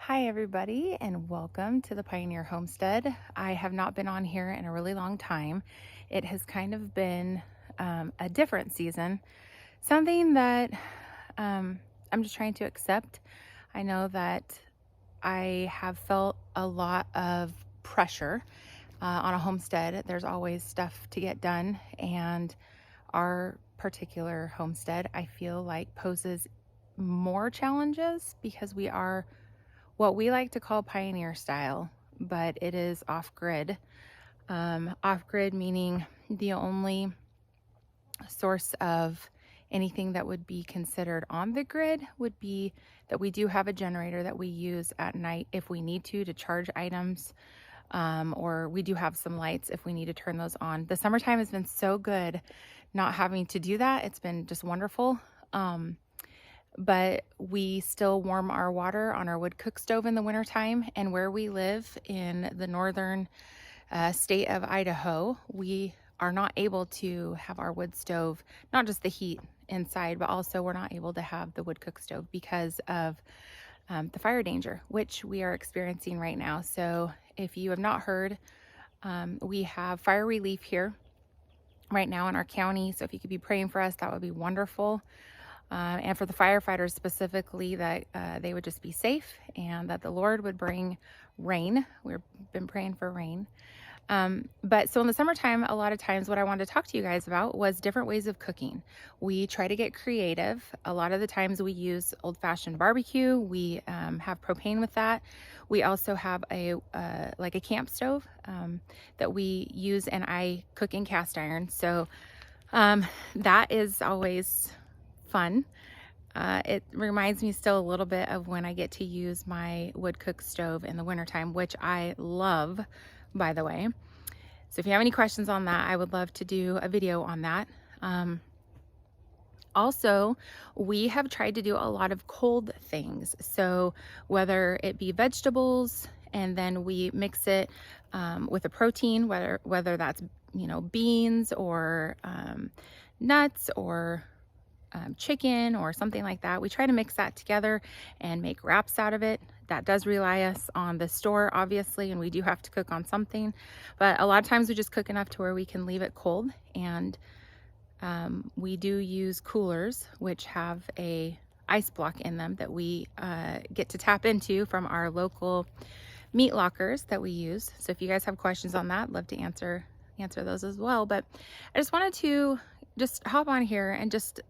Hi, everybody, and welcome to the Pioneer Homestead. I have not been on here in a really long time. It has kind of been a different season, something that I'm just trying to accept. I know that I have felt a lot of pressure on a homestead. There's always stuff to get done, and our particular homestead, I feel like, poses more challenges because we are what we like to call pioneer style, but it is off grid. Off grid meaning the only source of anything that would be considered on the grid would be that we do have a generator that we use at night if we need to charge items, or we do have some lights if we need to turn those on. The summertime has been so good not having to do that. It's been just wonderful. But we still warm our water on our wood cook stove in the wintertime. And where we live in the northern state of Idaho, we are not able to have our wood stove, not just the heat inside, but also we're not able to have the wood cook stove because of the fire danger, which we are experiencing right now. So if you have not heard, we have fire relief here right now in our county. So if you could be praying for us, that would be wonderful. And for the firefighters specifically, that they would just be safe and that the Lord would bring rain. We've been praying for rain. But so in the summertime, a lot of times what I wanted to talk to you guys about was different ways of cooking. We try to get creative. A lot of the times we use old-fashioned barbecue. We have propane with that. We also have a like a camp stove that we use, and I cook in cast iron. So that is always fun. It reminds me still a little bit of when I get to use my wood cook stove in the wintertime, which I love, by the way. So if you have any questions on that, I would love to do a video on that. Also, we have tried to do a lot of cold things. So whether it be vegetables, and then we mix it with a protein, whether that's, beans or nuts or chicken or something like that. We try to mix that together and make wraps out of it. That does rely us on the store, obviously, and we do have to cook on something. But a lot of times we just cook enough to where we can leave it cold. And we do use coolers, which have a ice block in them that we get to tap into from our local meat lockers that we use. So if you guys have questions on that, I'd love to answer those as well. But I just wanted to just hop on here and just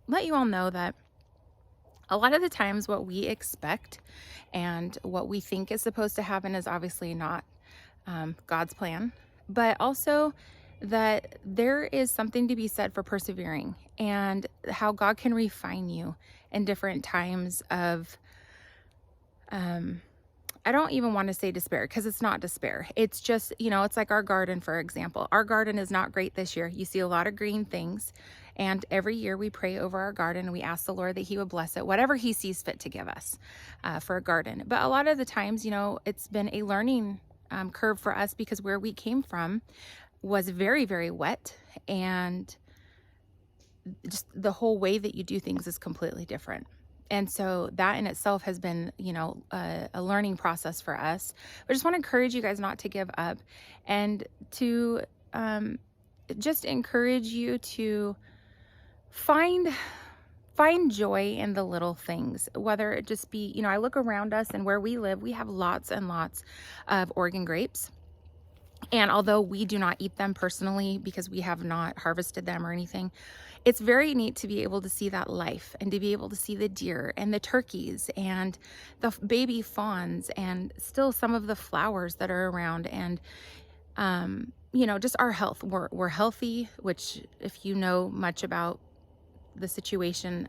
let you all know that a lot of the times what we expect and what we think is supposed to happen is obviously not God's plan, but also that there is something to be said for persevering and how God can refine you in different times of I don't even want to say despair, because it's not despair. It's just, it's like our garden, for example. Our garden is not great this year. You see a lot of green things. And every year we pray over our garden and we ask the Lord that he would bless it, whatever he sees fit to give us for a garden. But a lot of the times, it's been a learning curve for us, because where we came from was very, very wet. And just the whole way that you do things is completely different. And so that in itself has been, a learning process for us. But I just want to encourage you guys not to give up, and to just encourage you to find joy in the little things, whether it just be, I look around us, and where we live, we have lots and lots of Oregon grapes. And although we do not eat them personally because we have not harvested them or anything, it's very neat to be able to see that life and to be able to see the deer and the turkeys and the baby fawns and still some of the flowers that are around. And, just our health. We're healthy, which if you know much about the situation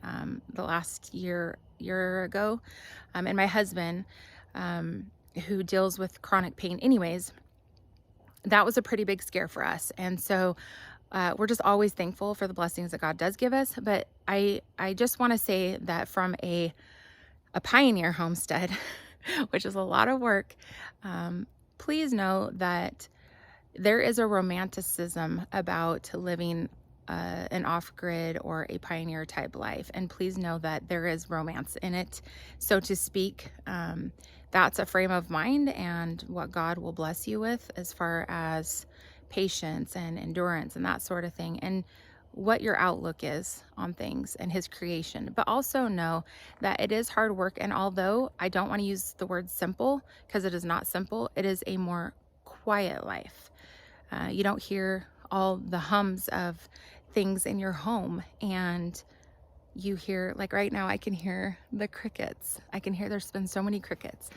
the last year ago, and my husband, who deals with chronic pain anyways, that was a pretty big scare for us. And so we're just always thankful for the blessings that God does give us. But I just want to say that from a pioneer homestead, which is a lot of work, please know that there is a romanticism about living an off-grid or a pioneer type life. And please know that there is romance in it, so to speak. That's a frame of mind and what God will bless you with as far as patience and endurance and that sort of thing, and what your outlook is on things and his creation. But also know that it is hard work. And although I don't want to use the word simple, because it is not simple, it is a more quiet life. You don't hear all the hums of things in your home, and you hear, like right now, I can hear the crickets. I can hear there's been so many crickets.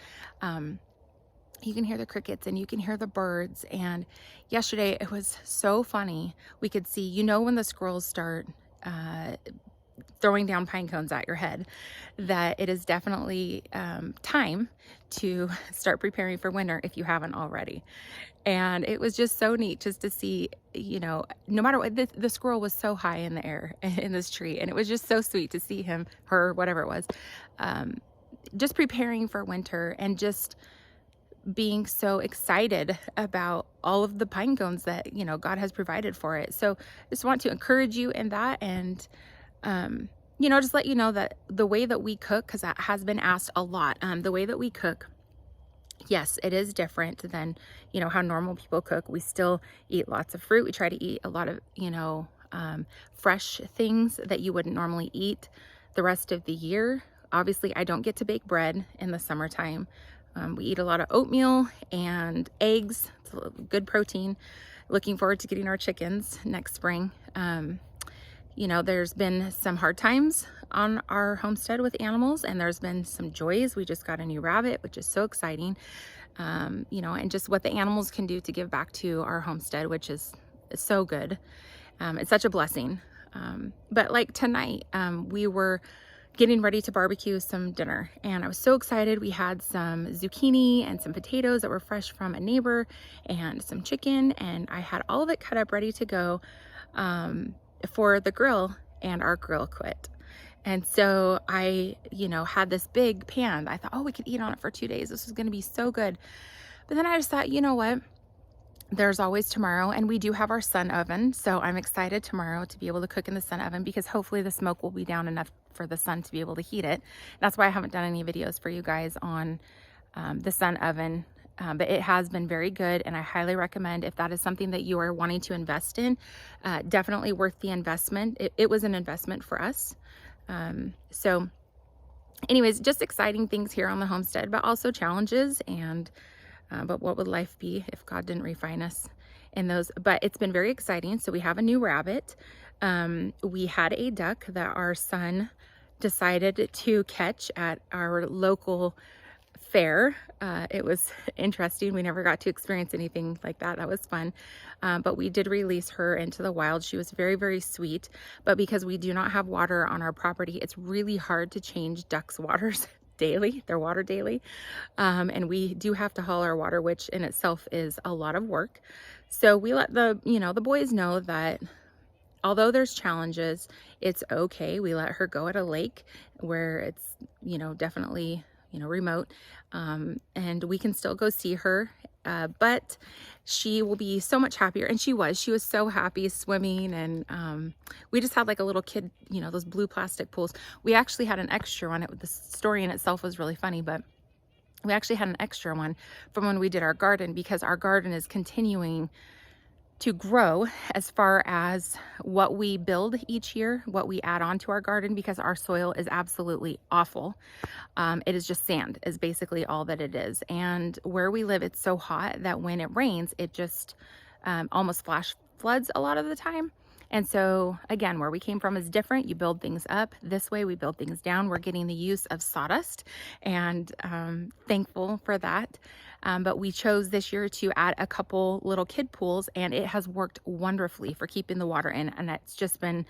You can hear the crickets and you can hear the birds. And yesterday it was so funny. We could see, when the squirrels start throwing down pine cones at your head, that it is definitely time to start preparing for winter if you haven't already. And it was just so neat just to see, no matter what, the squirrel was so high in the air in this tree. And it was just so sweet to see him, her, whatever it was, just preparing for winter and just being so excited about all of the pine cones that, God has provided for it. So just want to encourage you in that. And, just let you know that the way that we cook, because that has been asked a lot, the way that we cook, yes, it is different than, how normal people cook. We still eat lots of fruit. We try to eat a lot of, fresh things that you wouldn't normally eat the rest of the year. Obviously, I don't get to bake bread in the summertime. We eat a lot of oatmeal and eggs. It's a good protein. Looking forward to getting our chickens next spring. There's been some hard times on our homestead with animals, and there's been some joys. We just got a new rabbit, which is so exciting. And just what the animals can do to give back to our homestead, which is so good. It's such a blessing. But like tonight, we were getting ready to barbecue some dinner, and I was so excited. We had some zucchini and some potatoes that were fresh from a neighbor and some chicken, and I had all of it cut up ready to go for the grill, and our grill quit. And so I, had this big pan. I thought, oh, we could eat on it for 2 days. This was going to be so good. But then I just thought, you know what? There's always tomorrow, and we do have our sun oven. So I'm excited tomorrow to be able to cook in the sun oven, because hopefully the smoke will be down enough for the sun to be able to heat it. That's why I haven't done any videos for you guys on the sun oven. But it has been very good, and I highly recommend, if that is something that you are wanting to invest in, definitely worth the investment. It was an investment for us. So anyways, just exciting things here on the homestead, but also challenges. And but what would life be if God didn't refine us in those? But it's been very exciting. So we have a new rabbit. We had a duck that our son decided to catch at our local fair. It was interesting. We never got to experience anything like that. That was fun. But we did release her into the wild. She was very, very sweet. But because we do not have water on our property, it's really hard to change ducks' waters daily, their water daily. And we do have to haul our water, which in itself is a lot of work. So we let the boys know that although there's challenges, it's okay. We let her go at a lake where it's, definitely, remote, and we can still go see her, but she will be so much happier. And she was so happy swimming. And we just had like a little kid, those blue plastic pools. We actually had an extra one. The story in itself was really funny, but we actually had an extra one from when we did our garden, because our garden is continuing to grow as far as what we build each year, what we add on to our garden, because our soil is absolutely awful. It is just sand is basically all that it is. And where we live, it's so hot that when it rains, it just almost flash floods a lot of the time. And so again, where we came from is different. You build things up. This way we build things down. We're getting the use of sawdust, and thankful for that. But we chose this year to add a couple little kid pools, and it has worked wonderfully for keeping the water in. And it's been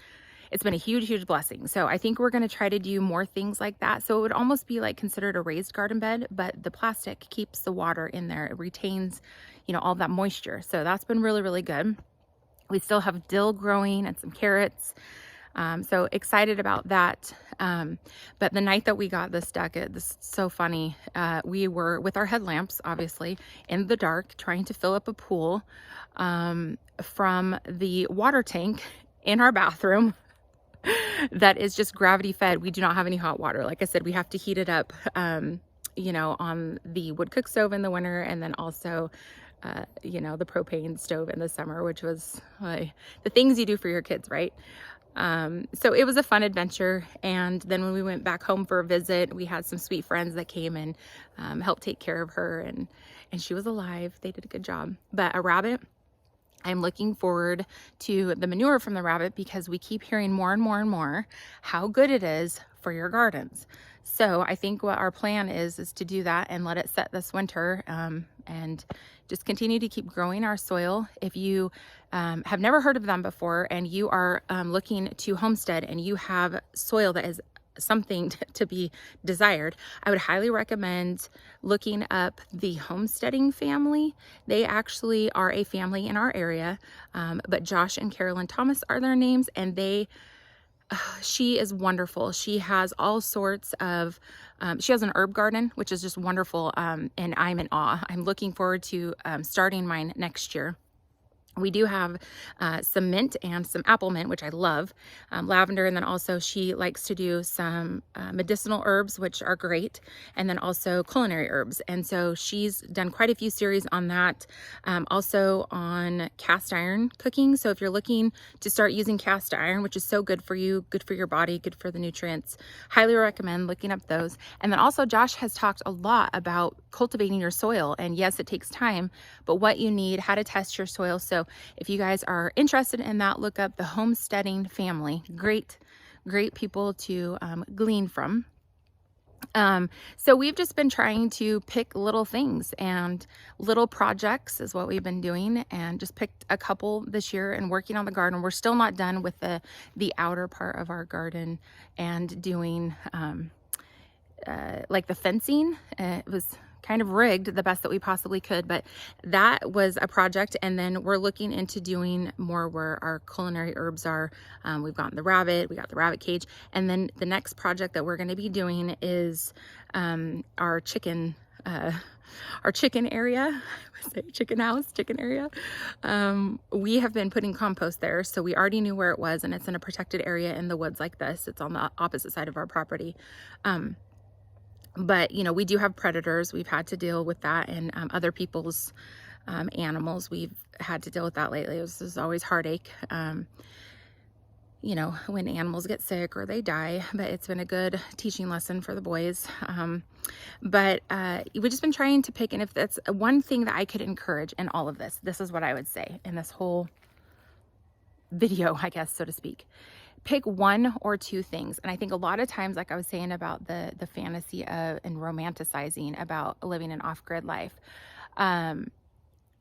a huge, huge blessing. So I think we're going to try to do more things like that. So it would almost be like considered a raised garden bed, but the plastic keeps the water in there. It retains, all that moisture. So that's been really, really good. We still have dill growing and some carrots. So excited about that. But the night that we got this duck, this is so funny. We were with our headlamps, obviously, in the dark, trying to fill up a pool from the water tank. in our bathroom that is just gravity fed. We do not have any hot water. Like I said, we have to heat it up, you know, on the wood cook stove in the winter, and then also, you know, the propane stove in the summer, which was the things you do for your kids, right? So it was a fun adventure. And then when we went back home for a visit, we had some sweet friends that came and helped take care of her, and she was alive. They did a good job. But a rabbit, I'm looking forward to the manure from the rabbit, because we keep hearing more and more and more how good it is for your gardens. So I think what our plan is to do that and let it set this winter, and just continue to keep growing our soil. If you have never heard of them before and you are looking to homestead and you have soil that is something to be desired, I would highly recommend looking up the Homesteading family. They actually are a family in our area, but Josh and Carolyn Thomas are their names, and she is wonderful. She has all sorts of, she has an herb garden, which is just wonderful, and I'm in awe. I'm looking forward to starting mine next year. We do have some mint and some apple mint, which I love, lavender, and then also she likes to do some medicinal herbs, which are great, and then also culinary herbs. And so she's done quite a few series on that, also on cast iron cooking. So if you're looking to start using cast iron, which is so good for you, good for your body, good for the nutrients, highly recommend looking up those. And then also Josh has talked a lot about cultivating your soil, and yes, it takes time, but what you need, how to test your soil. So if you guys are interested in that, look up the Homesteading family. Great people to glean from. So we've just been trying to pick little things and little projects is what we've been doing, and just picked a couple this year and working on the garden. We're still not done with the outer part of our garden and doing like the fencing. It was kind of rigged the best that we possibly could, but that was a project. And then we're looking into doing more where our culinary herbs are. We've gotten the rabbit, we got the rabbit cage, and then the next project that we're going to be doing is our chicken area. Chicken house, chicken area. We have been putting compost there, so we already knew where it was, and it's in a protected area in the woods like this. It's on the opposite side of our property. But, you know, we do have predators. We've had to deal with that, and other people's animals. We've had to deal with that lately. This is always heartache, you know, when animals get sick or they die. But it's been a good teaching lesson for the boys. But we've just been trying to pick, and if that's one thing that I could encourage in all of this, this is what I would say in this whole video, I guess, so to speak. Pick one or two things. And I think a lot of times, like I was saying about the fantasy of and romanticizing about living an off-grid life,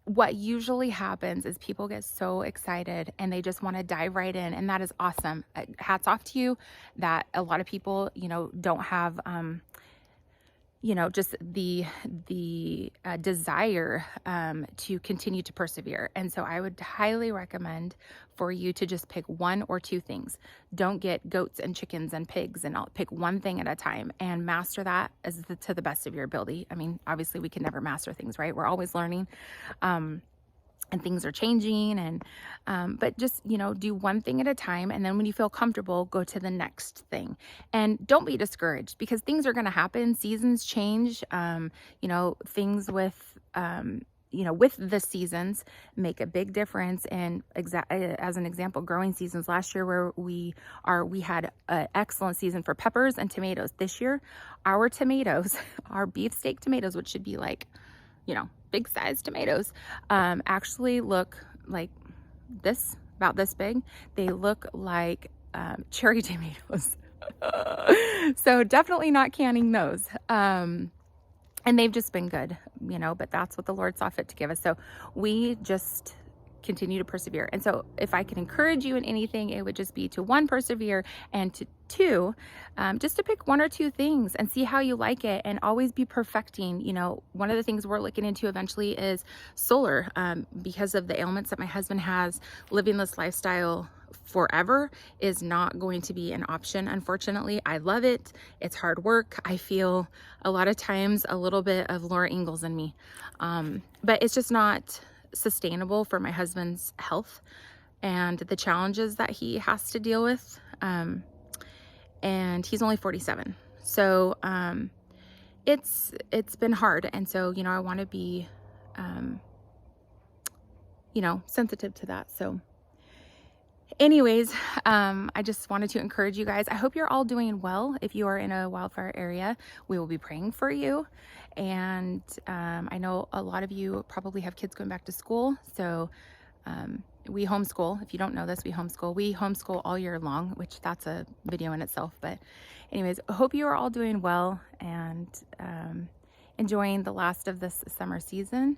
what usually happens is people get so excited and they just want to dive right in, and that is awesome. Hats off to you that a lot of people, you know, don't have you know, just the desire to continue to persevere. And so I would highly recommend for you to just pick one or two things. Don't get goats and chickens and pigs, and I'll pick one thing at a time and master that to the best of your ability. I mean, obviously we can never master things, right? We're always learning. And things are changing, and but just, you know, do one thing at a time, and then when you feel comfortable, go to the next thing. And don't be discouraged, because things are going to happen. Seasons change. You know, things with you know, with the seasons make a big difference. And as an example, growing seasons last year, where we had an excellent season for peppers and tomatoes. This year, our tomatoes, our beefsteak tomatoes, which should be like, you know, big size tomatoes, actually look like this, about this big. They look like cherry tomatoes. So definitely not canning those. And they've just been good, you know, but that's what the Lord saw fit to give us. So we just continue to persevere. And so if I can encourage you in anything, it would just be to, one, persevere, and to two, just to pick one or two things and see how you like it, and always be perfecting. You know, one of the things we're looking into eventually is solar, because of the ailments that my husband has. Living this lifestyle forever is not going to be an option, unfortunately. I love it. It's hard work. I feel a lot of times a little bit of Laura Ingalls in me, but it's just not sustainable for my husband's health. and the challenges that he has to deal with. And he's only 47. So it's been hard. And so, I want to be, sensitive to that. So anyways, I just wanted to encourage you guys. I hope you're all doing well. If you are in a wildfire area, we will be praying for you. And I know a lot of you probably have kids going back to school. So we homeschool. If you don't know this, we homeschool. We homeschool all year long, which that's a video in itself. But anyways, I hope you are all doing well and enjoying the last of this summer season,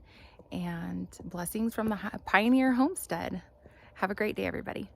and blessings from the Pioneer Homestead. Have a great day, everybody.